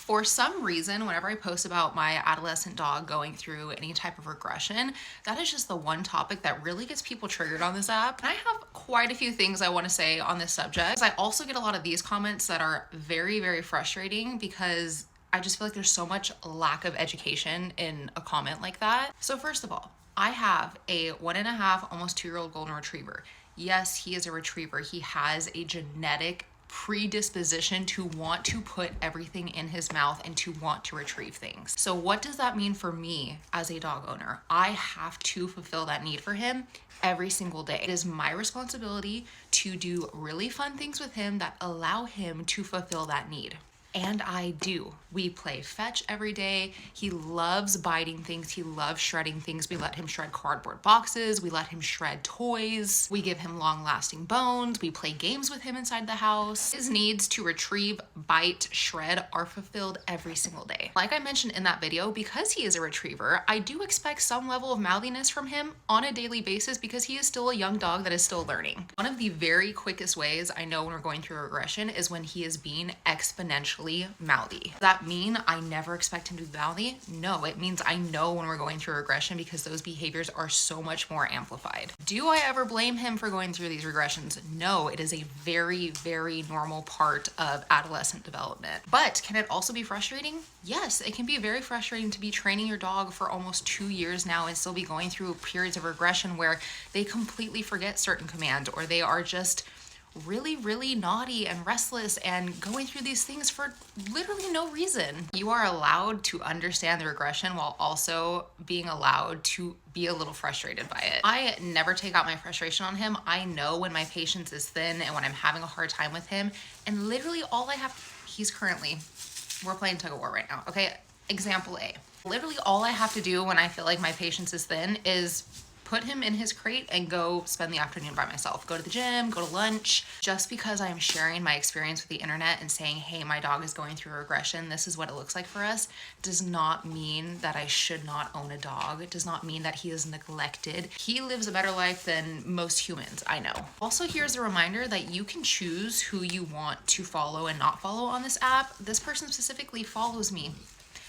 For some reason, whenever I post about my adolescent dog going through any type of regression, that is just the one topic that really gets people triggered on this app. And I have quite a few things I want to say on this subject. I also get a lot of these comments that are very, very frustrating because I just feel like there's so much lack of education in a comment like that. So first of all, I have a 1.5, almost 2-year-old golden retriever. Yes, he is a retriever. He has a genetic predisposition to want to put everything in his mouth and to want to retrieve things. So what does that mean for me as a dog owner? I have to fulfill that need for him every single day. It is my responsibility to do really fun things with him that allow him to fulfill that need. And I do. We play fetch every day. He loves biting things. He loves shredding things. We let him shred cardboard boxes. We let him shred toys. We give him long-lasting bones. We play games with him inside the house. His needs to retrieve, bite, shred are fulfilled every single day. Like I mentioned in that video, because he is a retriever, I do expect some level of mouthiness from him on a daily basis because he is still a young dog that is still learning. One of the very quickest ways I know when we're going through a regression is when he is being exponentially mouthy. Does that mean I never expect him to be mouthy? No, it means I know when we're going through regression because those behaviors are so much more amplified. Do I ever blame him for going through these regressions? No, it is a very, very normal part of adolescent development. But can it also be frustrating? Yes, it can be very frustrating to be training your dog for almost 2 years now and still be going through periods of regression where they completely forget certain commands or they are just really, really naughty and restless and going through these things for literally no reason. You are allowed to understand the regression while also being allowed to be a little frustrated by it. I never take out my frustration on him. I know when my patience is thin and when I'm having a hard time with him. And literally all I have, we're playing tug of war right now, okay? Example A. Literally all I have to do when I feel like my patience is thin is put him in his crate and go spend the afternoon by myself. Go to the gym, go to lunch. Just because I am sharing my experience with the internet and saying, hey, my dog is going through regression, this is what it looks like for us, does not mean that I should not own a dog. It does not mean that he is neglected. He lives a better life than most humans, I know. Also, here's a reminder that you can choose who you want to follow and not follow on this app. This person specifically follows me.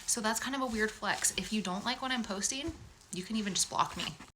So that's kind of a weird flex. If you don't like what I'm posting, you can even just block me.